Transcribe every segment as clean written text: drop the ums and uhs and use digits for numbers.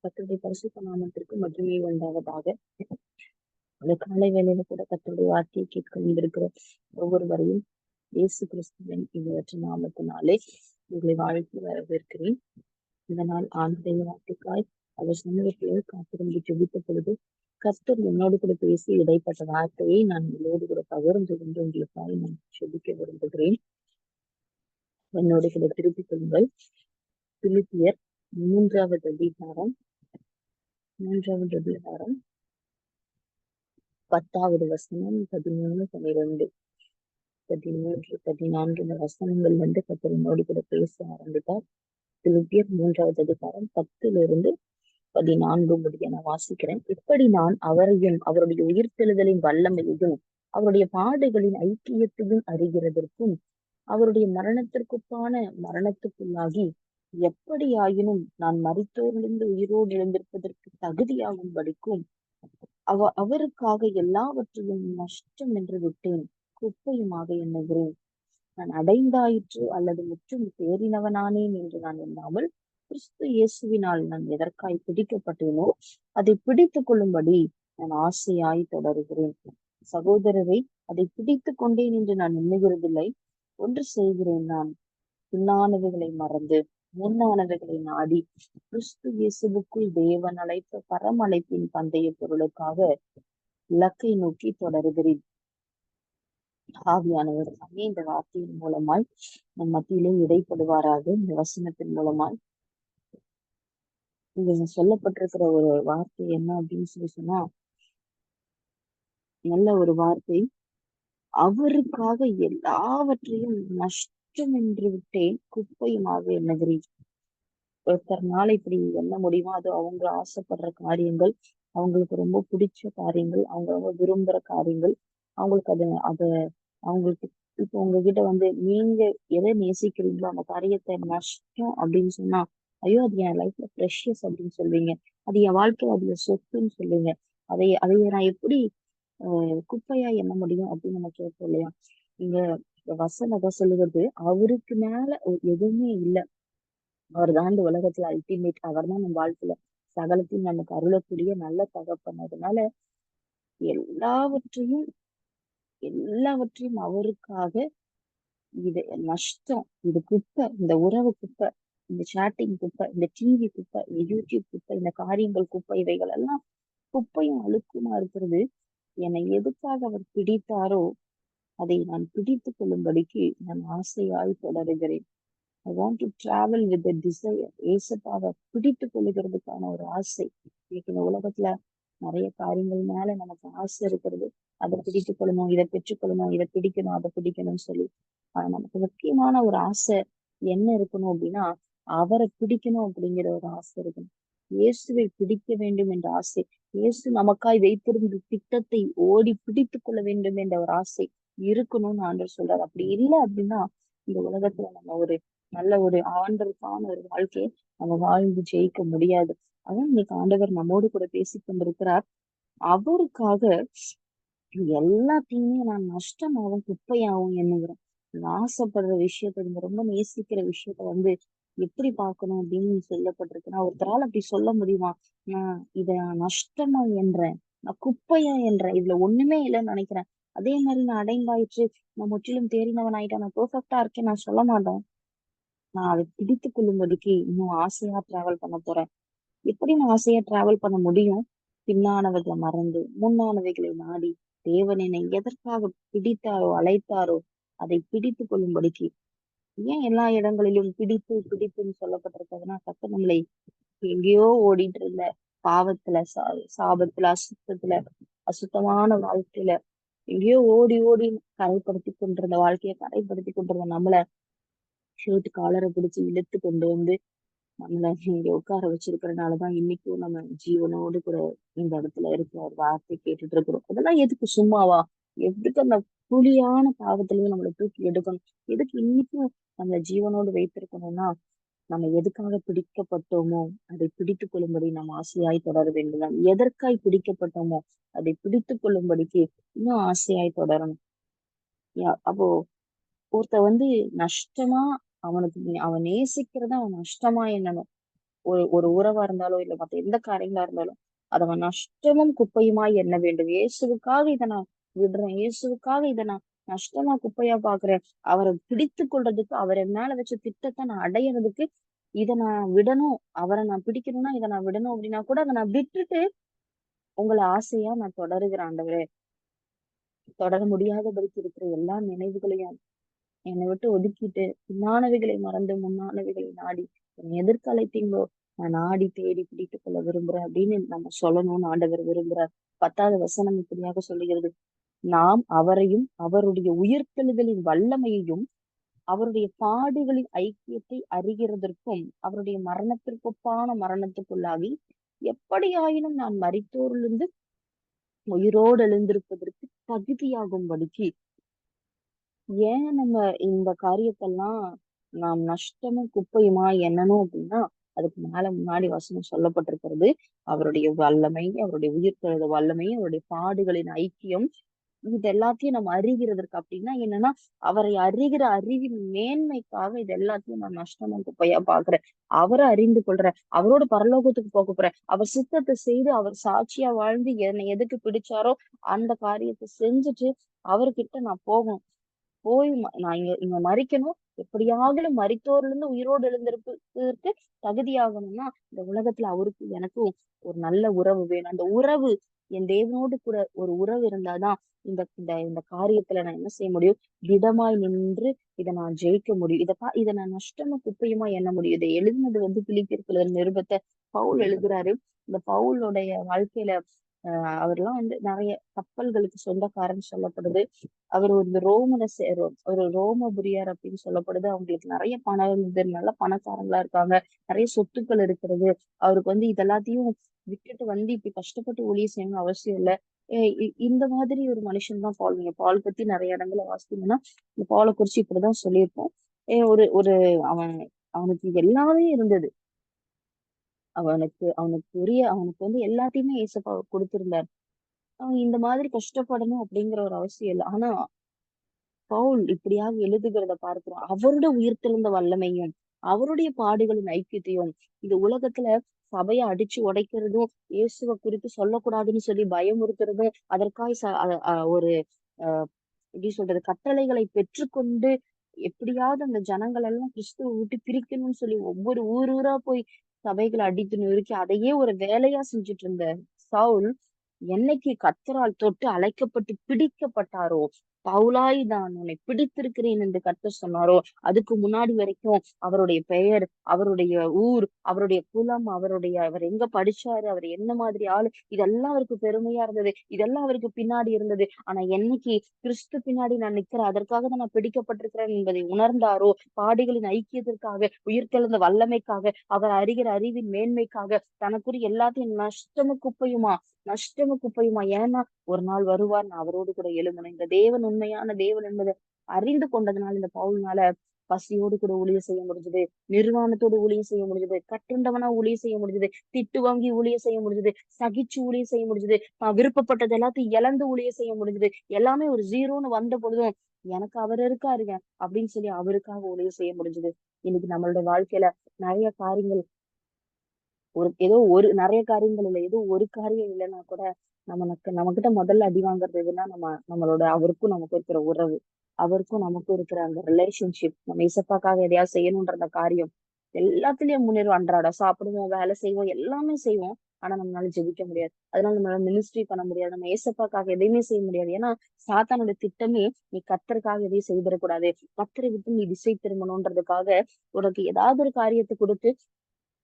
கர்த்தருடைய பரிசுத்த நாமத்திற்கு மகிமை உண்டாவதாக. அந்த காலை வேளையில கூட கர்த்தருடைய வார்த்தையை கேட்க வந்திருக்கிற ஒவ்வொருவரையும் இயேசு கிறிஸ்துவின் இவற்ற நாமத்தினாலே உங்களை வாழ்த்து வரவேற்கிறேன். இந்த நாள் ஆண்டுடைய வார்த்தைக்காய் அவர் சமூகத்திலே காத்திருந்து ஜெபித்த பொழுது கர்த்தர் என்னோடு கூட பேசி இடைப்பட்ட வார்த்தையை நான் உங்களோடு கூட பகிர்ந்து கொண்டு உங்களுக்காக நான் ஜெபிக்க விரும்புகிறேன். என்னோடு கூட திருப்பிக் கொள்ளுங்கள். பிலிப்பியர் மூன்றாவது அதிகாரம் 10வது வசனம் 13, 12, 13, 14 இந்த வசனங்கள் கர்த்தர் என்னோடு கூட பேச ஆரம்பித்தார். பிலிப்பியர் 3வது அதிகாரம் 10-14 முடிய நான் வாசிக்கிறேன். இப்படி நான் அவரையும் அவருடைய உயிர்த்தெழுதலின் வல்லமையையும் அவருடைய பாடுகளின் ஐக்கியத்தையும் அறிகிறதற்கும் அவருடைய மரணத்திற்குப்பான மரணத்துக்குள்ளாகி எப்படியாயினும் நான் மரித்தோரிலிருந்து உயிரோடு எழுந்திருப்பதற்கு தகுதியாகும் படிக்கும் அவருக்காக எல்லாவற்றையும் நஷ்டம் என்று விட்டேன், குப்பையுமாக எண்ணுகிறேன். நான் அடைந்தாயிற்று அல்லது முற்றும் தேறினவனானேன் என்று நான் எண்ணாமல் கிறிஸ்து இயேசுவினால் நான் எதற்காய் பிடிக்கப்பட்டேனோ அதை பிடித்துக் கொள்ளும்படி நான் ஆசையாய் தொடருகிறேன். சகோதரரை, அதை பிடித்துக் கொண்டேன் என்று நான் எண்ணுகிறதில்லை. ஒன்று செய்கிறேன், நான் பின்னானவைகளை மறந்து முன்னானவைகளை நாடி கிறிஸ்து இயேசுவுக்குள் தேவன் அழைத்த பரமழைப்பின் பந்தய பொருளுக்காக இலக்கை நோக்கி தொடருகிறேன். ஆவியானவர் தாமே இந்த வார்த்தையின் மூலமாய் நம் மத்தியிலே இடைப்படுவாராக. இந்த வசனத்தின் மூலமாய் இங்க சொல்லப்பட்டிருக்கிற ஒரு வார்த்தை என்ன அப்படின்னு சொன்னா, நல்ல ஒரு வார்த்தை. அவருக்காக எல்லாவற்றையும் நஷ்டம் என்று விட்டேன், குப்பையுமாக எண்ணுகிறேன். ஒருத்தர்னால இப்படி எண்ண முடியுமா? அது அவங்க ஆசைப்படுற காரியங்கள், அவங்களுக்கு ரொம்ப பிடிச்ச காரியங்கள், அவங்க ரொம்ப விரும்புற காரியங்கள், அவங்களுக்கு அத அவங்களுக்கு இப்போ உங்ககிட்ட நீங்க எதை நேசிக்கிறீங்களோ அந்த காரியத்தை நஷ்டம் அப்படின்னு சொன்னா, ஐயோ அது என் லைஃப்ல ப்ரெஷியஸ் அப்படின்னு சொல்லுவீங்க. அது என் வாழ்க்கையில அது என் சொத்துன்னு சொல்லுவீங்க. அதைய நான் எப்படி குப்பையா எண்ண முடியும் அப்படின்னு நம்ம கேட்போம் இல்லையா? இங்க வசனம் சொல்லுவது, அவருக்கு மேல எதுவுமே இல்லை. அவர் தான் இந்த உலகத்துல அல்டிமேட். அவர் தான் நம்ம வாழ்க்கையில சகலத்தையும் நமக்கு அருளக்கூடிய நல்ல தகப்பன். அதனால எல்லாவற்றையும் அவருக்காக இது நஷ்டம், இது குப்பை, இந்த உறவு குப்பை, இந்த சாட்டிங் குப்பை, இந்த டிவி குப்பை, இந்த யூடியூப் குப்பை, இந்த காரியங்கள் குப்பை, இவைகள் எல்லாம் குப்பையும் அழுக்குமா இருக்கிறது. என்னை எதுக்காக அவர் பிடித்தாரோ அதை நான் பிடித்துக் கொள்ளும்படிக்கு நான் ஆசையாய் தொடருகிறேன். I want to travel with the desire. ஏசப்பாவை பிடித்துக் கொள்ளுகிறதுக்கான ஒரு ஆசை. இன்னைக்கு இந்த உலகத்துல நிறைய காரியங்கள் மேல நமக்கு ஆசை இருக்கிறது. அதை பிடித்துக் கொள்ளணும், இதை பெற்றுக்கொள்ளணும், இதை பிடிக்கணும், அதை பிடிக்கணும்னு சொல்லி. ஆனா நமக்கு முக்கியமான ஒரு ஆசை என்ன இருக்கணும் அப்படின்னா, அவரை பிடிக்கணும் அப்படிங்கிற ஒரு ஆசை இருக்கணும். இயேசுவை பிடிக்க வேண்டும் என்ற ஆசை, இயேசு நமக்காய் வைத்திருந்த திட்டத்தை ஓடி பிடித்துக் கொள்ள வேண்டும் என்ற ஒரு ஆசை இருக்கணும்னு ஆண்டவர் சொல்றாரு. அப்படி இல்லை அப்படின்னா இந்த உலகத்துல நம்ம ஒரு நல்ல ஒரு ஆண்டவருக்கான ஒரு வாழ்க்கையை நம்ம வாழ்ந்து ஜெயிக்க முடியாது. அதான் இன்னைக்கு ஆண்டவர் நம்மோடு கூட பேசிக் கொண்டிருக்கிறார். அவருக்காக எல்லாத்தையுமே நான் நஷ்டமாகவும் குப்பையாகவும் எண்ணுகிறேன். ஆசைப்படுற விஷயத்த, நீங்க ரொம்ப நேசிக்கிற விஷயத்த எப்படி பார்க்கணும் அப்படின்னு சொல்லப்பட்டிருக்குன்னா, ஒருத்தரால் அப்படி சொல்ல முடியுமா? நான் இத நஷ்டமா என்றேன், நான் குப்பையா என்றேன், இதுல ஒண்ணுமே இல்லைன்னு நினைக்கிறேன். அதே மாதிரி நான் அடைந்தாயிற்று, நான் முற்றிலும் தேறினவன் ஆயிட்டேன், நான் பெர்ஃபெக்டா இருக்கேன் நான் சொல்ல மாட்டேன். நான் அதை பிடித்துக் கொள்ளும்படிக்கு இன்னும் ஆசையா டிராவல் பண்ண போறேன். எப்படி நான் ஆசையா டிராவல் பண்ண முடியும்? பின்னானவைகளை மறந்து முன்னானவைகளை நாடி தேவன் என்னை எதற்காக பிடித்தாரோ அழைத்தாரோ அதை பிடித்துக் கொள்ளும்படிக்கு. ஏன் எல்லா இடங்களிலும் பிடிப்பு பிடிப்புன்னு சொல்லப்பட்டிருக்கிறதுனா, கர்த்தர் நம்மளை எங்கேயோ ஓடிட்டு இருந்த பாவத்துல, சாபத்துல, அசுத்தமான வாழ்க்கையில எங்கேயோ ஓடி ஓடி கரைப்படுத்தி கொண்டிருந்த வாழ்க்கையை கரைப்படுத்தி கொண்டிருந்த நம்மளை ஷர்ட் காலரை பிடிச்சு இழுத்து கொண்டு நம்மளை இங்க உட்கார வச்சிருக்கிறதுனாலதான் இன்னைக்கும் நம்ம ஜீவனோடு கூட இந்த இடத்துல இருக்கிற ஒரு வார்த்தை கேட்டுட்டு இருக்கிறோம். அதெல்லாம் எதுக்கு? சும்மாவா? எதுக்கு அந்த புலியான பாவத்திலயும் நம்மளை தூக்கி எடுக்கணும்? எதுக்கு இன்னைக்கும் நம்ம ஜீவனோடு வைத்திருக்கணும்னா, நம்ம எதுக்காக பிடிக்கப்பட்டோமோ அதை பிடித்துக் கொள்ளும்படி நம்ம ஆசையாய் தொடர வேண்டும். எதற்காய் பிடிக்கப்பட்டோமோ அதை பிடித்துக் கொள்ளும்படிக்கு இன்னும் ஆசையாய் தொடரணும். அப்போ ஒருத்த நஷ்டமா அவனுக்கு அவன் நேசிக்கிறத அவன் நஷ்டமா எண்ணணும். ஒரு ஒரு உறவா இருந்தாலும் இல்ல மத்த எந்த காரியங்களா இருந்தாலும் அத அவன் நஷ்டமும் குப்பையுமாய் எண்ண வேண்டும். இயேசுவுக்காக இத நான் விடுறேன். இயேசுவுக்காக இத நான் நஷ்டமா குப்பையா பாக்குறேன். அவரை பிடித்துக் கொள்றதுக்கு, அவர் என் மேல வச்ச திட்டத்த நான் அடையறதுக்கு இத நான் விடணும். அவர நான் பிடிக்கணும்னா இத நான் விடணும் அப்படின்னா கூட அத நான் விட்டுட்டு உங்கள ஆசையா நான் தொடருகிறேன் ஆண்டவரே. தொடர முடியாதபடிக்கு இருக்கிற எல்லா நினைவுகளையும் என்னை விட்டு ஒதுக்கிட்டு, பின்னானவைகளை மறந்து முன்னானவைகளை நாடி, என்னை எதற்கு அழைத்தீங்களோ, நான் நாடி தேடி பிடித்துக் கொள்ள விரும்புறேன் அப்படின்னு நம்ம சொல்லணும்னு ஆண்டவர் விரும்புறார். 10வது வசனம் இப்படியாக சொல்லுகிறது. நாம் அவரையும், அவருடைய உயிர்த்தெழுதலின் வல்லமையையும், அவருடைய பாடுகளின் ஐக்கியத்தை அறிகிறதற்கும், அவருடைய மரணத்திற்கொப்பான மரணத்துக்குள்ளாகி, எப்படியாயினும் நான் மரித்தோரிலிருந்து உயிரோடு எழுந்திருப்பதற்கு தகுதியாகும்படிக்கு ஏன் நம்ம இந்த காரியத்தெல்லாம் நாம் நஷ்டமும் குப்பையுமா எண்ணணும் அப்படின்னா, அதுக்கு மேல முன்னாடி வசனம் சொல்லப்பட்டிருக்கிறது. அவருடைய வல்லமை, அவருடைய உயிர்த்தெழுத வல்லமை, அவருடைய பாடுகளின் ஐக்கியம், இது எல்லாத்தையும் நம்ம அறிகிறதற்கு அப்படின்னா என்னன்னா, அவரை அறிகிற அறிவின் மேன்மைக்காக இது எல்லாத்தையும் நான் நஷ்டமும் குப்பையா பார்க்கிறேன். அவர அறிந்து கொள்றேன். அவரோட பரலோகத்துக்கு போக போறேன். அவர் சித்தத்த செய்து, அவர் சாட்சியா வாழ்ந்து என்னை எதுக்கு பிடிச்சாரோ, அந்த காரியத்த செஞ்சுட்டு அவர்கிட்ட நான் போகணும். போய் நான் இங்க இங்க மரிக்கணும். எப்படியாகிலும் மரித்தோரிலிருந்து உயிரோடு எழுந்திருப்பதற்கு தகுதியாகணும்னா, இந்த உலகத்துல அவருக்கும் எனக்கும் ஒரு நல்ல உறவு வேணும். அந்த உறவு என் தேவனோடு கூட ஒரு உறவு இருந்தாதான் இந்த இந்த இந்த காரியத்துல நான் என்ன செய்ய முடியும்? திடமாய் நின்று இத நான் ஜெயிக்க முடியும். இத நான் நஷ்டமா குப்பையுமா எண்ண முடியும். இத எழுதினது வந்து பிலிப்பியர்ல நிருபத்த பவுல் எழுதுறாரு. இந்த பவுலுடைய வாழ்க்கையில அவர்லாம் வந்து நெறைய கப்பல்களுக்கு சொந்தக்காரன்னு சொல்லப்படுது. அவர் ஒரு ஒரு ரோமபுரியார் அப்படின்னு சொல்லப்படுது. அவங்களுக்கு நெறைய பணம் இருந்தது. நல்ல பணக்காரங்களா இருக்காங்க. நெறைய சொத்துக்கள் இருக்கிறது. அவருக்கு வந்து இது எல்லாத்தையும் விட்டுட்டு வந்து இப்படி கஷ்டப்பட்டு ஊழியம் செய்யணும்னு அவசியம் இல்ல. இந்த மாதிரி ஒரு மனுஷன் தான் பால். நீங்க பால் பத்தி நெறைய இடங்கள்ல வாசிச்சீங்கன்னா, இந்த பால குறிச்சு இப்படிதான் சொல்லியிருப்போம். ஏ ஒரு ஒரு அவன் அவனுக்கு இது எல்லாமே இருந்தது. அவனுக்கு வந்து எல்லாத்தையுமே ஏசப்பா குடுத்திருந்தார். அவன் இந்த மாதிரி கஷ்டப்படணும் அப்படிங்கிற ஒரு அவசியம் இல்ல. ஆனா பவுல் இப்படியாக எழுதுகிறத பார்க்கிறோம். அவருடைய உயிர்த்தெழுந்த வல்லமையும், அவருடைய பாடுகளின் ஐக்கியத்தையும், இந்த உலகத்துல சபைய அடிச்சு உடைக்கிறதும், இயேசுவ குறித்து சொல்லக்கூடாதுன்னு சொல்லி பயமுறுத்துறதும், அதற்காக ச அ அ ஒரு அ எப்படி சொல்றது? கட்டளைகளை பெற்றுக்கொண்டு எப்படியாவது அந்த ஜனங்கள் எல்லாம் கிறிஸ்துவ விட்டு பிரிக்கணும்னு சொல்லி ஒவ்வொரு ஊர் ஊரா போய் சபைகள அடித்து நொறுக்கி அதையே ஒரு வேலையா செஞ்சுட்டு இருந்த சவுல், என்னைக்கு கர்த்தரால் தொட்டு அழைக்கப்பட்டு பிடிக்கப்பட்டாரோ, பவுலாய் நான் உன்னை பிடித்திருக்கிறேன் என்று கர்த்தர் சொன்னாரோ, அதுக்கு முன்னாடி வரைக்கும் அவருடைய பெயர், அவருடைய ஊர், அவருடைய குலம், அவர் எங்க படிச்சாரு, அவர் என்ன மாதிரி ஆளு, இதெல்லாம் அவருக்கு பெருமையா இருந்தது. இதெல்லாம் அவருக்கு பின்னாடி இருந்தது. ஆனா என்னைக்கு கிறிஸ்து பின்னாடி நான் நிக்கிறேன், அதற்காக தான் நான் பிடிக்கப்பட்டிருக்கிறேன் என்பதை உணர்ந்தாரோ, பாடுகளின் ஐக்கியத்திற்காக, உயிர்த்தெழுந்த வல்லமைக்காக, அவர் அறிகிற அறிவின் மேன்மைக்காக, தனக்குரிய எல்லாத்தையும் நஷ்டமும் குப்பையுமா நஷ்டமும் குப்பையுமா ஏன்னா ஒரு நாள் வருவார் நான் அவரோடு கூட எழும்பணும். இந்த தேவன் உண்மையான தேவன் என்பதை அறிந்து கொண்டதுனால இந்த பவுல்னால பசியோடு கூட ஊழியம் செய்ய முடிஞ்சது. நிர்வாணத்தோடு ஊழியம் செய்ய முடிஞ்சது. கட்டுண்டவனா ஊழியம் செய்ய முடிஞ்சது. திட்டு வாங்கி ஊழியம் செய்ய முடிஞ்சது. சகிச்சு ஊழியம் செய்ய முடிஞ்சது. தான் விருப்பப்பட்டது எல்லாத்தையும் இழந்து ஊழியம் செய்ய முடிஞ்சது. எல்லாமே ஒரு ஜீரோன்னு வந்த பொழுதும் எனக்கு அவர் இருக்காருங்க அப்படின்னு சொல்லி அவருக்காக ஊழியம் செய்ய முடிஞ்சது. இன்னைக்கு நம்மளோட வாழ்க்கையில நிறைய காரியங்கள் ஏதோ ஒரு நெறைய காரியங்கள் இல்ல. ஏதோ ஒரு காரியம் இல்லன்னா கூட, நம்மகிட்ட முதல்ல அடி வாங்குறது எதுன்னா, நம்மளோட அவருக்கும் நமக்கும் இருக்கிற உறவு. அவருக்கும் நமக்கும் இருக்கிற அந்த ரிலேஷன்ஷிப். நம்ம ஏசப்பாக்காக எதையாவது செய்யணுன்ற அந்த காரியம். எல்லாத்துலயும் முன்னேறுவோம். அன்றாடம் சாப்பிடுவோம், வேலை செய்வோம், எல்லாமே செய்வோம். ஆனா நம்மளால ஜெபிக்க முடியாது. அதனால நம்மளால மினிஸ்ட்ரி பண்ண முடியாது. நம்ம ஏசப்பாக்காக எதையுமே செய்ய முடியாது. ஏன்னா, சாத்தானோட திட்டமே, நீ கர்த்தருக்காக எதையும் செய்திடக்கூடாது. கர்த்தரை விட்டு நீ திசை திரும்பணுன்றதுக்காக, உனக்கு ஏதாவது ஒரு காரியத்த குடுத்து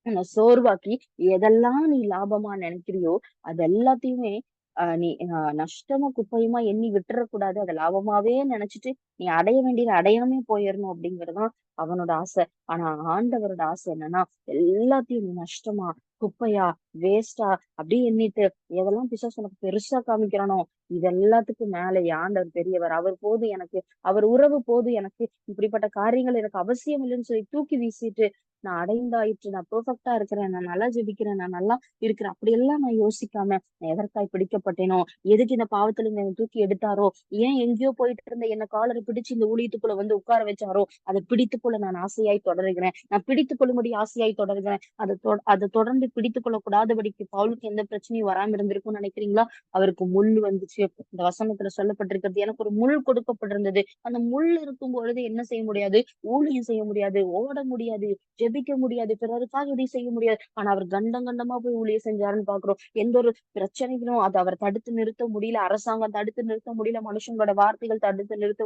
உன்ன சோர்வாக்கி, எதெல்லாம் நீ லாபமா நினைக்கிறியோ, அது எல்லாத்தையுமே நீ நஷ்டமும், குப்பையுமா எண்ணி விட்டுறக்கூடாது. அத லாபமாவே நினைச்சுட்டு, நீ அடைய வேண்டியத அடையாமயே போயிறணும் அப்படிங்கிறது தான் அவனோட ஆசை. ஆனா ஆண்டவரோட ஆசை என்னன்னா, எல்லாத்தையும் நீ நஷ்டமா, குப்பையா, வேஸ்ட்டா அப்படியே எண்ணிட்டு, எதெல்லாம் பிசாசு உனக்கு பெருசா காமிக்கிறானோ, இது எல்லாத்துக்கும் மேல என் ஆண்டவர் பெரியவர். அவர் போதும் எனக்கு. அவர் உறவு போதும் எனக்கு. இப்படிப்பட்ட காரியங்கள் எனக்கு அவசியம் இல்லைன்னு சொல்லி தூக்கி வீசிட்டு, நான் அடைந்தாயிற்று. நான் பெர்ஃபெக்ட்டா இருக்கிறேன். நான் நல்லா ஜெபிக்கிறேன். நான் நல்லா இருக்கிறேன். அப்படியெல்லாம் நான் யோசிக்காம, நான் எதற்காய் பிடிக்கப்பட்டேனோ, எதுக்கு இந்த பாவத்துல இருந்து என்ன தூக்கி எடுத்தாரோ, ஏன் எங்கேயோ போயிட்டு இருந்த என்ன காலர பிடிச்சு இந்த ஊழியத்துக்குள்ள வந்து உட்கார வச்சாரோ, அத பிடித்து கொள்ள நான் ஆசையாய் தொடருகிறேன். நான் பிடித்துக் கொள்ளும்படி ஆசையாய் தொடருகிறேன். அதை தொடர்ந்து பிடித்துக் கொள்ளக்கூடாதபடிக்கு பவுலுக்கு எந்த பிரச்சனையும் வராம இருந்திருக்கும்னு நினைக்கிறீங்களா? அவருக்கு முள் வந்துச்சு. இந்த வசனத்துல சொல்லப்பட்டிருக்கிறது, எனக்கு ஒரு முள் கொடுக்கப்பட்டிருந்தது. அந்த முள் இருக்கும் பொழுது என்ன செய்ய முடியாது? ஊழியம் செய்ய முடியாது, ஓட முடியாது, ஜெபிக்க முடியாது, பிறருக்காக இதை செய்ய முடியாது. ஆனா அவர் கண்டம் கண்டமா போய் ஊழியம் செஞ்சாருன்னு பாக்குறோம். எந்த ஒரு பிரச்சனைகளும் அதை அவர் தடுத்து நிறுத்த முடியல. அரசாங்கம் தடுத்து நிறுத்த முடியல. மனுஷங்களோட வார்த்தைகள் தடுத்து நிறுத்த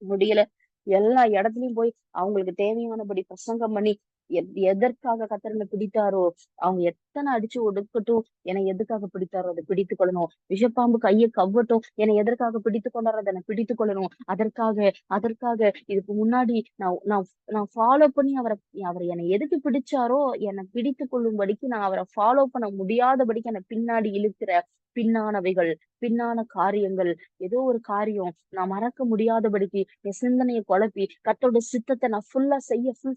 முடியல. எல்லா இடத்துலயும் போய் அவங்களுக்கு தேவையானபடி பிரசங்கம் பண்ணி எதற்காக கர்த்தர் என்னை பிடித்தாரோ, அவங்க எத்தனை அடிச்சு ஒடுக்கட்டும், என்னை எதுக்காக பிடித்தாரோ அதை பிடித்துக் கொள்ளணும். விஷப்பாம்பு கையை கவ்வட்டும், என்னை எதற்காக பிடித்துக் கொண்டாரோ அதை நான் பிடித்துக் கொள்ளணும். அதற்காக இதுக்கு முன்னாடி நான் நான் நான் ஃபாலோ பண்ணி அவர் என்னை எதுக்கு பிடிச்சாரோ, என்னை பிடித்துக் கொள்ளும்படிக்கு நான் அவரை ஃபாலோ பண்ண முடியாதபடிக்கு என்னை பின்னாடி இழுக்கிற பின்னானவைகள், பின்னான காரியங்கள், ஏதோ ஒரு காரியம் நான் மறக்க முடியாதபடிக்கு என் சிந்தனையை குழப்பி கர்த்தருடைய சித்தத்தை நான் ஃபுல்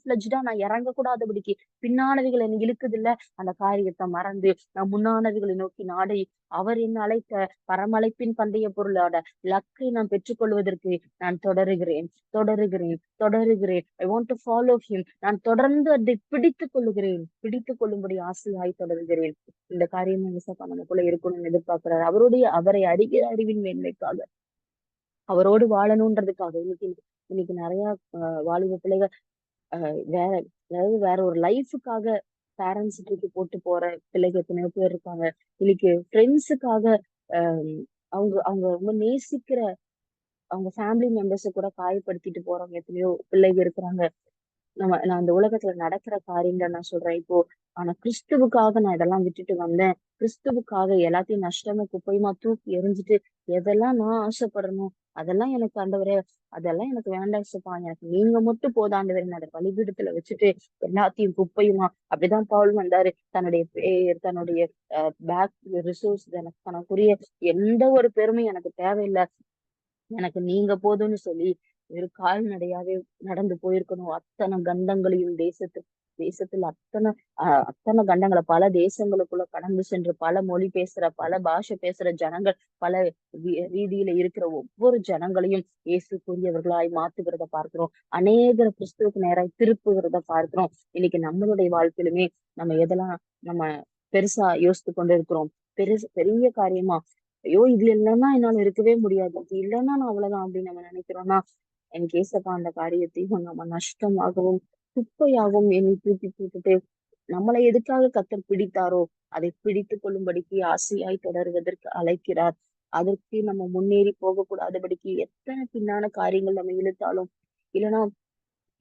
ஃபிளட்ஜ்டா நான் இறங்கக்கூடாதபடிக்கு பின்னானவைகள் என்னை இழுக்குது இல்ல, அந்த காரியத்தை மறந்து நான் முன்னானவைகளை நோக்கி நாடி அவர் என்னை அழைத்த பரமழைப்பின் பந்தய பொருளோட லக்கை நான் பெற்றுக்கொள்வதற்கு நான் தொடருகிறேன். I want to follow him. நான் தொடர்ந்து அதை பிடித்துக் கொள்ளும்படி ஆசையாய் தொடருகிறேன். இந்த காரியம் இயேசப்பா நமக்குள்ள இருக்கணும்னு எதிர்பார்க்கிறாரு. அவரை அறிகிற அறிவின் மேன்மைக்காக, அவரோடு வாழணுன்றதுக்காக. இன்னைக்கு நிறைய வாலிப பிள்ளைகள் வேற, அதாவது வேற ஒரு லைஃபுக்காக பேரண்ட்ஸ் தூக்கி போட்டு போற பிள்ளைகள் எத்தனையோ பேர் இருக்காங்க. இன்னைக்கு ஃப்ரெண்ட்ஸுக்காக ஆஹ் அவங்க அவங்க ரொம்ப நேசிக்கிற அவங்க ஃபேமிலி மெம்பர்ஸ கூட காயப்படுத்திட்டு போறவங்க எத்தனையோ பிள்ளைங்க இருக்கிறாங்க. நான் இந்த உலகத்துல நடக்கிற காரியங்கள் நான் சொல்றேன் இப்போ. ஆனா கிறிஸ்துவுக்காக நான் இதெல்லாம் விட்டுட்டு வந்தேன். கிறிஸ்துவுக்காக எல்லாத்தையும் நஷ்டமா குப்பையுமா தூக்கி எறிஞ்சிட்டு எதெல்லாம் நான் ஆசைப்படணும், அதெல்லாம் எனக்கு ஆண்டவரே, அதெல்லாம் எனக்கு வேண்டாம் இயேசுப்பா, எனக்கு நீங்க மட்டும் போதும் ஆண்டவரே, நான் அதை பலிபீடத்துல வச்சுட்டு எல்லாத்தையும் குப்பையுமா. அப்படிதான் பவுல் வந்தாரு. தன்னுடைய பேர், தன்னுடைய பேக் ரிசோர்ஸ், எனக்கு தனக்குரிய எந்த ஒரு பெருமையும் எனக்கு தேவையில்லை, எனக்கு நீங்க போதும்னு சொல்லி ஒரு கால்நடையாவே நடந்து போயிருக்கணும். அத்தனை கண்டங்களையும் தேசத்துல அத்தனை கண்டங்களை பல தேசங்களுக்குள்ள கடந்து சென்று பல மொழி பேசுற, பல பாஷை பேசுற ஜனங்கள், பல ரீதியில இருக்கிற ஒவ்வொரு ஜனங்களையும் இயேசுக்குரியவர்களாய் மாத்துகிறத பார்க்கிறோம். அநேகர் கிறிஸ்துவுக்கு நேராய் திருப்புகிறத பார்க்கிறோம். இன்னைக்கு நம்மளுடைய வாழ்க்கையிலுமே நம்ம எதெல்லாம் நம்ம பெருசா யோசித்து கொண்டு இருக்கிறோம், பெரிய காரியமா, ஐயோ இது இல்லைன்னா என்னால இருக்கவே முடியாது, இது இல்லைன்னா நான் அவ்வளவுதான் அப்படின்னு நம்ம நினைக்கிறோம்னா, எனக்கு ஏசப்பா அந்த காரியத்தையும் நம்ம நஷ்டமாகவும் குப்பையாகவும் எண்ணி தூக்கி போட்டுட்டு நம்மளை எதுக்காக கர்த்தர் பிடித்தாரோ அதை பிடித்துக் கொள்ளும்படிக்கு ஆசையாய் தொடருவதற்கு அழைக்கிறார். அதற்கு நம்ம முன்னேறி போகக்கூடாதபடிக்கு எத்தனை பின்னான காரியங்கள் நம்ம இழுத்தாலும், இல்லைன்னா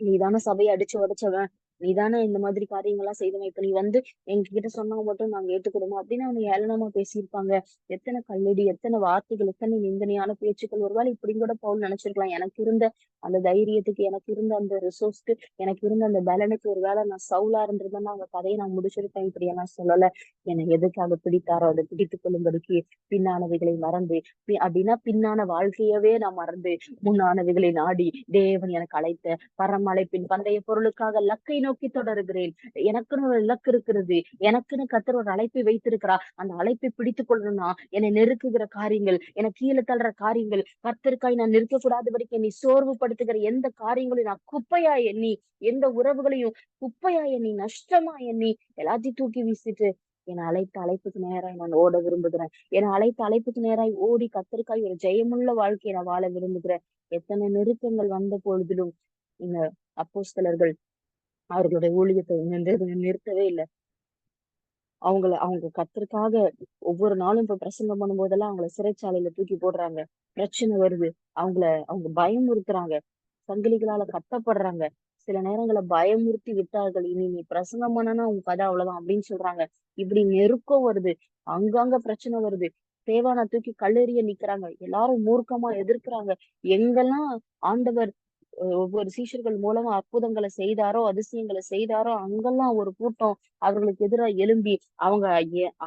நீதானே சபையை அடிச்சு உடைச்சவன், நீதானே இந்த மாதிரி காரியங்கள்லாம் செய்தவன், இப்ப நீ வந்து எங்ககிட்ட சொன்னா மட்டும் நாங்க ஏத்துக்கிறோமா அப்படின்னு அவனை ஏளனமா பேசியிருப்பாங்க. எத்தனை கல்லடி, எத்தனை வார்த்தைகள், எத்தனை நிந்தனையான பேச்சுக்கள். ஒருவேளை இப்படி கூட பவுல் நினைச்சிருக்கலாம், எனக்கு இருந்த அந்த தைரியத்துக்கு, எனக்கு இருந்த அந்த ரிசோர்ஸ்க்கு, எனக்கு இருந்த அந்த பலனுக்கு ஒருவேளை நான் சவுலா இருந்திருந்தேன்னா அந்த கதையை நான் முடிச்சிருப்பேன். இப்படி எல்லாம் சொல்லல. என்னை எதுக்காக பிடித்தாரோ அதை பிடித்துக் கொள்ளும்படிக்கு பின்னானவைகளை மறந்து, அப்படின்னா பின்னான வாழ்க்கையவே நான் மறந்து முன்னானவைகளை நாடி தேவன் எனக்கு அழைத்த பரமழைப்பின் பந்தய பொருளுக்காக லக்கை நோக்கி தொடருகிறேன். எனக்குன்னு ஒரு இலக்கு இருக்கிறது. எனக்குன்னு கர்த்தர் ஒரு அழைப்பை வைத்திருக்கிறார். அந்த அழைப்பை பிடித்துக் கொள்ளணும்னா என்னை நெருக்குகிற காரியங்கள், என்னை கீழே தள்ளுற காரியங்கள், கர்த்தருக்காய் நான் நிற்கக்கூடாதபடிக்கு என்னை சோர்வுபடுத்துகிற எந்த காரியங்களையும் நான் குப்பையா எண்ணி, எந்த உறவுகளையும் குப்பையா எண்ணி, நஷ்டமா எண்ணி எல்லாத்தையும் தூக்கி வீசிட்டு என்னை அழைத்த அழைப்புக்கு நேராய் நான் ஓட விரும்புகிறேன். என்னை அழைத்த அழைப்புக்கு நேராய் ஓடி கர்த்தருக்காய் ஒரு ஜெயமுள்ள வாழ்க்கையை நான் வாழ விரும்புகிறேன். எத்தனை நெருக்கங்கள் வந்த பொழுதிலும் இந்த அப்போஸ்தலர்கள் அவர்களுடைய ஊழியத்தை நிறுத்தவே இல்லை. அவங்க கர்த்தருக்காக ஒவ்வொரு நாளும் இப்ப பிரசங்கம் பண்ணும் போதெல்லாம் அவங்கள சிறைச்சாலையில தூக்கி போடுறாங்க. பிரச்சனை வருது. அவங்க பயமுறுத்துறாங்க. சங்கிலிகளால கட்டப்படுறாங்க. சில நேரங்கள்ல பயமுறுத்தி விட்டார்கள். இனி நீ பிரசங்கம் பண்ணனா உங்க கதை அவ்வளவுதான் அப்படின்னு சொல்றாங்க. இப்படி நெருக்கம் வருது. அங்கங்க பிரச்சனை வருது. தேவானை தூக்கி கல்லெறிய நிக்கிறாங்க. எல்லாரும் மூர்க்கமா எதிர்க்கிறாங்க. எங்கெல்லாம் ஆண்டவர் ஒவ்வொரு சீஷர்கள் மூலமா அற்புதங்களை செய்தாரோ, அதிசயங்களை செய்தாரோ, அங்கெல்லாம் ஒரு கூட்டம் அவர்களுக்கு எதிராக எழும்பி அவங்க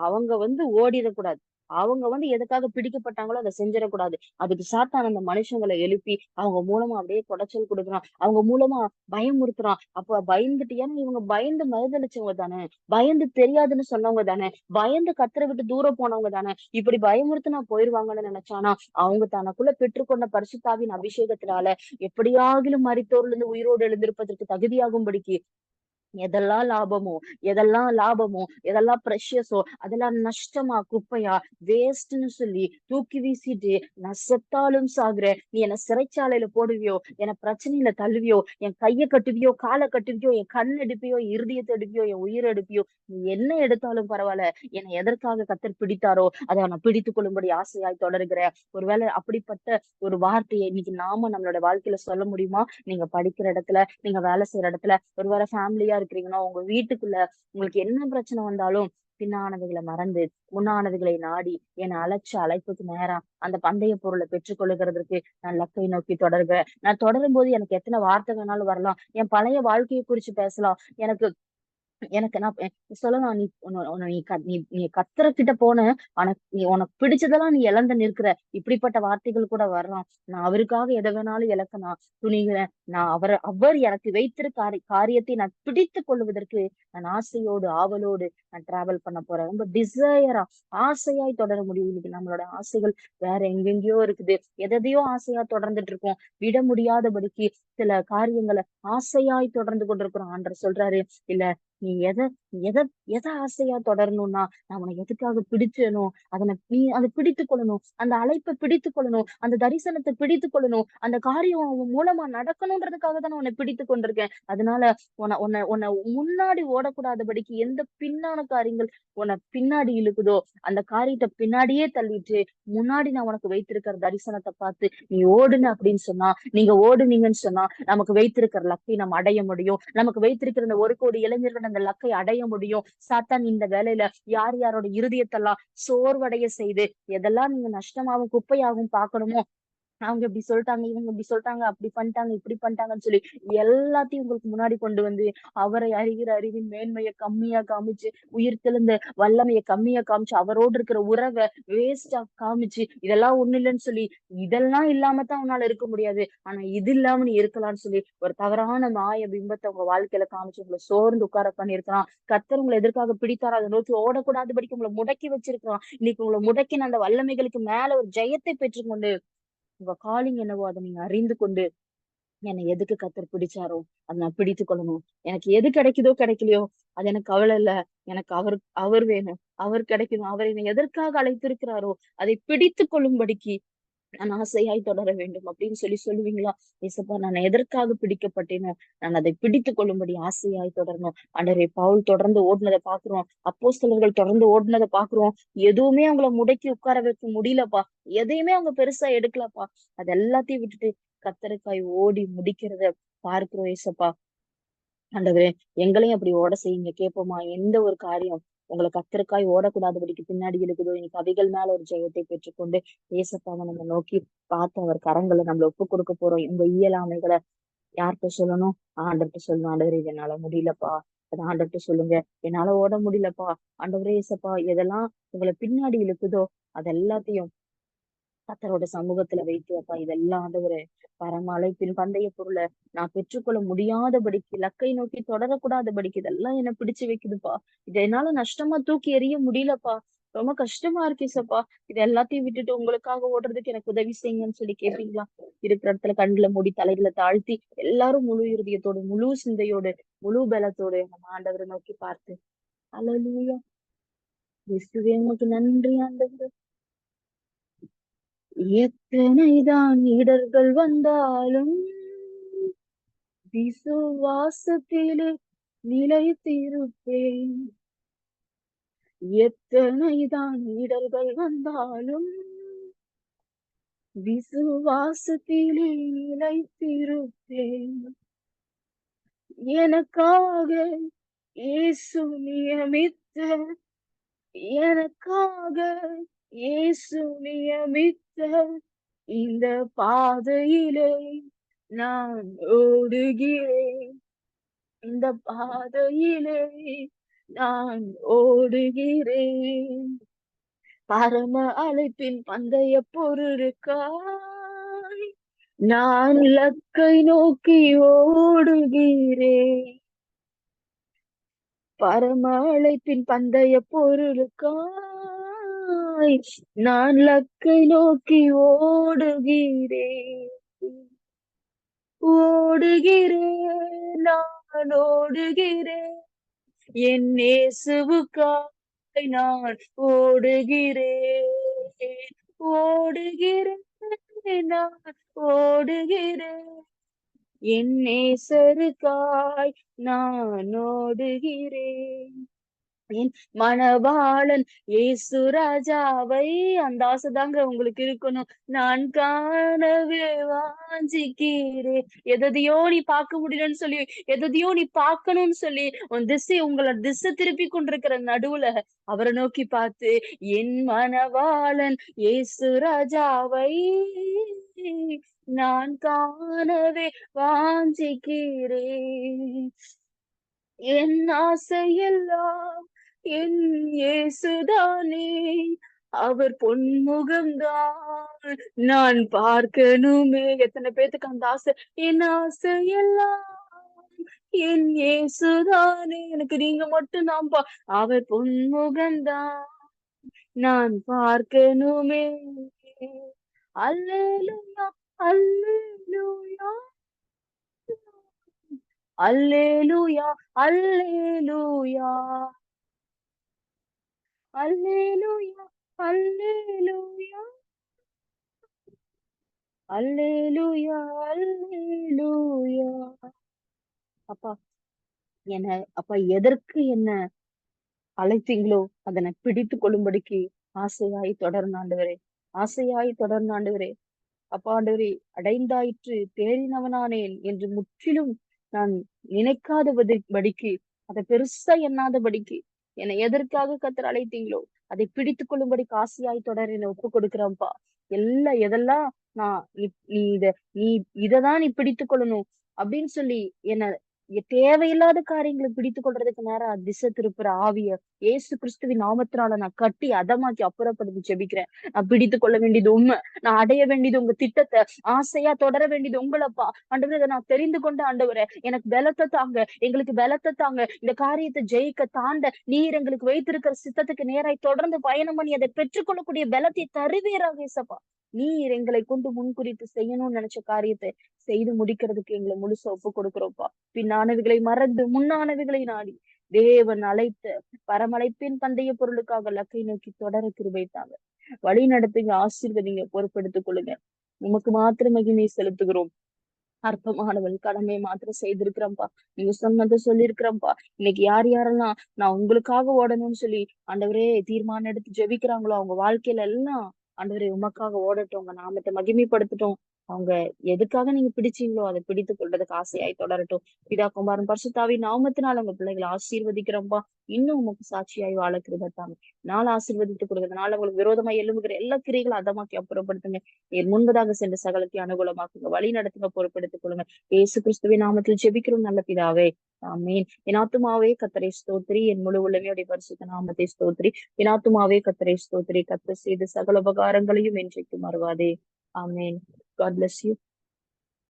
அவங்க வந்து ஓடிடக்கூடாது. அவங்க எதுக்காக பிடிக்கப்பட்டாங்களோ அதை செஞ்சிடக்கூடாது. அதுக்கு சாத்தான் அந்த மனுஷங்களை எழுப்பி அவங்க மூலமா அப்படியே குடைச்சல் கொடுக்குறான். அவங்க மூலமா பயமுறுத்துறான். அப்ப பயந்துட்டு, ஏன்னா இவங்க பயந்து மறுதளிச்சவங்க தானே, பயந்து தெரியாதுன்னு சொன்னவங்க தானே, பயந்து கத்தரை விட்டு தூரம் போனவங்க தானே, இப்படி பயமுறுத்தினா போயிருவாங்கன்னு நினைச்சானா அவங்க தனக்குள்ள பெற்றுக்கொண்ட பரிசுத்தாவின் அபிஷேகத்தினால எப்படியாகிலும் மரித்தோர்ல இருந்து உயிரோடு எழுந்திருப்பதற்கு தகுதியாகும்படிக்கு எதெல்லாம் லாபமோ, எதெல்லாம் ப்ரெஷியஸோ அதெல்லாம் நஷ்டமா, குப்பையா, வேஸ்ட்ன்னு சொல்லி தூக்கி வீசிட்டு, நான் செத்தாலும் சாகுறேன், நீ என்ன சிறைச்சாலையில போடுவியோ, என்ன பிரச்சனையில தள்ளுவியோ, என் கைய கட்டுவியோ, காலை கட்டுவியோ, என் கண் எடுப்பியோ, இருதயத்தை எடுப்பியோ, என் உயிர் எடுப்பியோ, நீ என்ன எடுத்தாலும் பரவாயில்ல, என்னை எதற்காக கத்தர் பிடித்தாரோ அதை நான் பிடித்துக் கொள்ளும்படி ஆசையாய் தொடர்கிறேன். ஒருவேளை அப்படிப்பட்ட ஒரு வார்த்தையை இன்னைக்கு நாம நம்மளோட வாழ்க்கையில சொல்ல முடியுமா? நீங்க படிக்கிற இடத்துல, நீங்க வேலை செய்யற இடத்துல, ஒருவேளை ஃபேமிலியா இருக்கிறீங்கன்னா உங்க வீட்டுக்குள்ள உங்களுக்கு என்ன பிரச்சனை வந்தாலும் பின்னானவைகளை மறந்து முன்னானவைகளை நாடி என்னை அழைச்ச அழைப்புக்கு நேரா அந்த பந்தய பொருளை பெற்றுக் கொள்ளுகிறதற்கு நான் லக்கை நோக்கி தொடர்கிறேன். நான் தொடரும் போது எனக்கு எத்தனை வார்த்தை வேணாலும் வரலாம். என் பழைய வாழ்க்கையை குறிச்சு பேசலாம். எனக்கு எனக்கு நான் சொல்லலாம். நீ உன்ன உன்ன நீ நீ நீ கர்த்தர்கிட்ட போன, நீ உனக்கு பிடிச்சதெல்லாம் நீ இழந்து நிற்கிற. இப்படிப்பட்ட வார்த்தைகள் கூட வரலாம். நான் அவருக்காக எதை வேணாலும் இழக்க நான் துணிகிறேன். நான் அவர் எனக்கு வைத்திருக்க காரியத்தை நான் பிடித்துக் கொள்வதற்கு நான் ஆசையோடு ஆவலோடு நான் டிராவல் பண்ண போறேன். ரொம்ப டிசையரா, ஆசையாய் தொடர முடியும். இன்னைக்கு நம்மளோட ஆசைகள் வேற எங்கெங்கயோ இருக்குது. எதையோ ஆசையா தொடர்ந்துட்டு இருக்கோம். விட முடியாதபடிக்கு சில காரியங்களை ஆசையாய் தொடர்ந்து கொண்டிருக்கிறோம். ஆண்டவர் சொல்றாரு, இல்ல, நீ எதை எதை ஆசையா தொடரணும்னா, நான் உனக்கு எதுக்காக பிடிச்சேனோ அதை பிடித்துக் கொள்ளணும். அந்த அழைப்பை பிடித்துக் கொள்ளணும். அந்த தரிசனத்தை பிடித்துக் கொள்ளணும். அந்த காரியம் அவன் மூலமா நடக்கணும்ன்றதுக்காக தான் நான் உன்னை பிடித்துக் கொண்டிருக்கேன். அதனால உன்னை உன்னை உன்னை முன்னாடி ஓடக்கூடாதபடிக்கு எந்த பின்னான காரியங்கள் உன்னை பின்னாடி இழுக்குதோ அந்த காரியத்தை பின்னாடியே தள்ளிட்டு முன்னாடி நான் உனக்கு வைத்திருக்கிற தரிசனத்தை பார்த்து நீ ஓடுன அப்படின்னு சொன்னா, நீங்க ஓடுனீங்கன்னு சொன்னா நமக்கு வைத்திருக்கிற லக்கை நம்ம அடைய முடியும். நமக்கு வைத்திருக்கிற இந்த 1 கோடி இளைஞர்கள் அந்த லக்கை அடைய முடியும். சாத்தான் இந்த வேலையில யார் யாரோட இருதயத்தெல்லாம் சோர்வடைய செய்து எதெல்லாம் நீங்க நஷ்டமாவும் குப்பையாகவும் பார்க்கணுமோ, அவங்க இப்படி சொல்லிட்டாங்க, இவங்க இப்படி சொல்லிட்டாங்க, அப்படி பண்ணிட்டாங்க, இப்படி பண்ணிட்டாங்கன்னு சொல்லி எல்லாத்தையும் உங்களுக்கு முன்னாடி கொண்டு வந்து அவரை அறிகிற அறிவின் மேன்மையை கம்மியா காமிச்சு, உயிர் தெழுந்த வல்லமையை கம்மியா காமிச்சு, அவரோடு இருக்கிற உறவை வேஸ்டா காமிச்சு, இதெல்லாம் ஒண்ணு இல்லைன்னு சொல்லி, இதெல்லாம் இல்லாம தான் உன்னால இருக்க முடியாது, ஆனா இது இல்லாம நீ இருக்கலாம்னு சொல்லி ஒரு தவறான மாய பிம்பத்தை உங்க வாழ்க்கையில காமிச்சு உங்களை சோர்ந்து உட்கார பண்ணிருக்கலாம். கர்த்தர் உங்களை எதற்காக பிடித்தாரோ அதை நோக்கி ஓடக்கூடாதபடிக்கு உங்களை முடக்கி வச்சிருக்கலாம். இன்னைக்கு உங்களை முடக்கின அந்த வல்லமைகளுக்கு மேல ஒரு ஜெயத்தை பெற்றுக்கொண்டு உங்க காலிங் என்னவோ அதை நீங்க அறிந்து கொண்டு, என்னை எதுக்கு கத்தர் பிடிச்சாரோ அதை நான் பிடித்துக் கொள்ளணும். எனக்கு எது கிடைக்குதோ கிடைக்கலையோ அது எனக்கு கவலை இல்ல. எனக்கு அவர் வேணும். அவர் கிடைக்கணும். அவர் என்னை எதற்காக அழைத்திருக்கிறாரோ அதை பிடித்துக் கொள்ளும்படிக்கு நான் ஆசையாய் தொடர வேண்டும் அப்படின்னு சொல்லுவீங்களா? ஏசப்பா, நான் எதற்காக பிடிக்கப்பட்டேனோ நான் அதை பிடித்துக் கொள்ளும்படி ஆசையாய் தொடரணும். ஆண்டவரே, பவுல் தொடர்ந்து ஓடுனதை பாக்குறோம். அப்போஸ்தலர்கள் தொடர்ந்து ஓடுனதை பாக்குறோம். எதுவுமே அவங்கள முடக்கி உட்கார வைக்க முடியலப்பா. எதையுமே அவங்க பெருசா எடுக்கலப்பா. அது எல்லாத்தையும் விட்டுட்டு கத்தருக்காய் ஓடி முடிக்கிறத பார்க்கிறோம். ஏசப்பா, ஆண்டவரே, எங்களையும் அப்படி ஓட செய்யுங்க. கேட்போமா? எந்த ஒரு காரியம் உங்களை கத்தருக்காய் ஓடக்கூடாதபடிக்கு பின்னாடி இருக்குதோ, இன்னைக்கு அவைகள் மேல ஒரு ஜெயத்தை பெற்றுக்கொண்டு ஏசப்பாவை நம்ம நோக்கி பார்த்து அவர் கரங்களை நம்மள ஒப்பு கொடுக்க போறோம். உங்க இயலாமைகளை யார்கிட்ட சொல்லணும்? ஆண்டவர்கிட்ட சொல்லணும். ஆண்டவரே, இது என்னால முடியலப்பா. அது ஆண்டவர்கிட்ட சொல்லுங்க. என்னால ஓட முடியலப்பா. ஆண்டவரே, ஏசப்பா, எதெல்லாம் உங்களை பின்னாடி இழுக்குதோ அது எல்லாத்தையும் கர்த்தரோட சமூகத்துல வைத்து, அப்பா, இதெல்லாம் ஆண்டவரே, பரமழைப்பின் பந்தய பொருளை நான் பெற்றுக்கொள்ள முடியாதபடிக்கு, லக்கை நோக்கி தொடரக்கூடாதபடிக்கு இதெல்லாம் என்ன பிடிச்சு வைக்குதுப்பா. இதை என்னால நஷ்டமா தூக்கி எறிய முடியலப்பா. ரொம்ப கஷ்டமா இருக்கு ஏசப்பா. இது எல்லாத்தையும் விட்டுட்டு உங்களுக்காக ஓடுறதுக்கு எனக்கு உதவி செய்யுங்கன்னு சொல்லி கேட்பீங்களா? இருக்கிற இடத்துல கண்ணுல மூடி தலைகளை தாழ்த்தி எல்லாரும் முழு இருதயத்தோடு, முழு சிந்தையோடு, முழு பலத்தோடு நம்ம ஆண்டவரை நோக்கி பார்த்து, அல்லேலூயா, இயேசுவே உமக்கு நன்றி ஆண்டவரே. எத்தனைதான் இடர்கள் வந்தாலும் விசுவாசத்திலே நிலைத்திருப்பேன். எத்தனைதான் இடர்கள் வந்தாலும் விசுவாசத்திலே நிலைத்திருப்பேன். எனக்காக இயேசு நியமித்த, எனக்காக இயேசு நியமித்த இந்த பாதையிலே நான் ஓடுகிறேன். இந்த பாதையிலே நான் ஓடுகிறேன். பரம அழைப்பின் பந்தய பொருளுக்காய் நான் லக்கை நோக்கி ஓடுகிறேன். பரம அழைப்பின் பந்தய பொருளுக்காய் நான் லக்கை நோக்கி ஓடுகிறேன். ஓடுகிறேன், நான் ஓடுகிறேன், என் இயேசுவுக்காய் நான் ஓடுகிறேன். ஓடுகிறேன், நான் ஓடுகிறேன், என் நேசருக்காய் நான் ஓடுகிறேன். என் மணவாளன் இயேசு ராஜாவை, அந்த ஆசைதாங்க உங்களுக்கு இருக்கணும். நான் காணவே வாஞ்சிக்கிறேன். எதையோ நீ பார்க்க முடியலன்னு சொல்லி, எதையோ நீ பார்க்கணும்னு சொல்லி உன் உங்களை திசை திருப்பி கொண்டிருக்கிற நடுவுல அவரை நோக்கி பார்த்து, என் மணவாளன் இயேசு ராஜாவை நான் காணவே வாஞ்சிக்கிறேன். என் ஆசையெல்லாம் என் இயேசுதானே, அவர் பொன்முகம்தான் நான் பார்க்கணுமே. எத்தனை பேத்துக்கு அந்த ஆசை? என் ஆசையெல்லாம் என் இயேசுதானே, எனக்கு நீங்க மட்டும் தான்ப்பா. அவர் பொன்முகம்தான் நான் பார்க்கணுமே. அல்லேலூயா, அல்லேலூயா, அல்லேலூயா, அல்லேலூயா, அல்லேலூயா, அல்லேலூயா, அல்லேலூயா, அல்லேலூயா. அப்பா, என்ன அப்பா, எதற்கு என்ன அழைத்தீங்களோ அதனை பிடித்துக் கொள்ளும்படிக்கு ஆசையாய் தொடர்ந்து ஆண்டவரே, ஆசையாய் தொடர்ந்து ஆண்டவரே. அப்பா ஆண்டவரே, அடைந்தாயிற்று தேறினவனானேன் என்று முற்றிலும் நான் நினைக்காதபடிக்கு, அதை பெருசா எண்ணாதபடிக்கு, என்னை எதற்காக கர்த்தர் அழைத்தீங்களோ அதை பிடித்துக் கொள்ளும்படிக்கு ஆசையாய் தொடர என்னை ஒப்பு கொடுக்கிறேன்ப்பா. எதெல்லாம் நான் நீ நீ இததான் நீ பிடித்துக் கொள்ளணும் அப்படின்னு சொல்லி என்ன தேவையில்லாத காரியங்களை பிடித்துக் கொள்றதுக்கு நேரம் திசை திருப்புற ஆவிய இயேசு கிறிஸ்துவின் நாமத்தினால நான் கட்டி அதமாக்கி அப்புறப்படுத்தி ஜெபிக்கிறேன். நான் பிடித்துக் கொள்ள வேண்டியது உண்மை, நான் அடைய வேண்டியது உங்க திட்டத்தை, ஆசையா தொடர வேண்டியது உங்களப்பா. ஆண்டவரே, நான் தெரிந்து கொண்ட ஆண்டவரே, எனக்கு பலத்தை தாங்க, எங்களுக்கு பலத்தை தாங்க, இந்த காரியத்தை ஜெயிக்க தாண்ட நீர் எங்களுக்கு வைத்திருக்கிற சித்தத்துக்கு நேராய் தொடர்ந்து பயணம் பண்ணி அதை பெற்றுக்கொள்ளக்கூடிய பலத்தை தருவீராக இயேசப்பா. நீர் எங்களை கொண்டு முன்குறித்து செய்யணும்னு நினைச்ச காரியத்தை செய்து முடிக்கிறதுக்கு எங்களை முழுசா ஒப்பு கொடுக்கிறோம்ப்பா. பின்னானவைகளை மறந்து முன்னானவைகளை நாடி தேவன் அழைத்த பரமழைப்பின் பந்தய பொருளுக்காக லக்கை நோக்கி தொடர கிருபை தாங்க. வழி நடத்துங்க, ஆசீர்வதிங்க, பொறுப்பெடுத்துக் கொள்ளுங்க. உமக்கு மாத்திர மகிமை செலுத்துகிறோம். அற்பமானவள் கடமையை மாத்திரம் செய்திருக்கிறோம்ப்பா. நீங்க சொன்னதை சொல்லியிருக்கிறோம்ப்பா. இன்னைக்கு யார் யாரெல்லாம் நான் உங்களுக்காக ஓடணும்னு சொல்லி ஆண்டவரே தீர்மானம் எடுத்து ஜெபிக்கிறாங்களோ அவங்க வாழ்க்கையில எல்லாம் ஆண்டவரே உமக்காக ஓடட்டும், உங்க நாமத்தை மகிமைப்படுத்தட்டும். அவங்க எதுக்காக நீங்க பிடிச்சீங்களோ அதை பிடித்துக் கொள்றதுக்கு ஆசையாய் தொடரட்டும். பிதா குமாரன் பரிசுத்தாவி நாமத்தினால உங்க பிள்ளைகளை ஆசீர்வதிக்கிறோம்ப்பா. இன்னும் உமக்கு சாட்சியாய் வாழ கிருபை நாள் ஆசீர்வதித்து கொடுக்கறதுனால உங்களுக்கு விரோதமா எழும்புகிற எல்லா கிரைகளும் அதமாக்கி அப்புறப்படுத்துங்க. நீர் முன்பதாக சென்ற சகலத்தை அனுகூலமாக்குங்க, வழி நடத்துங்க, பொறுப்பெடுத்துக் கொள்ளுங்க. இயேசு கிறிஸ்துவின் நாமத்தில் ஜெபிக்கிறோம் நல்ல பிதாவே, ஆமீன். என் ஆத்துமாவே கர்த்தரை ஸ்தோத்திரி, என் முழு உள்ளமையுடைய பரிசுத்த நாமத்தை ஸ்தோத்திரி. என் ஆத்துமாவே கர்த்தரை ஸ்தோத்திரி, கர்த்தர் செய்த சகல உபகாரங்களையும் என்றைக்கு மறவாதே. ஆமீன். God bless you.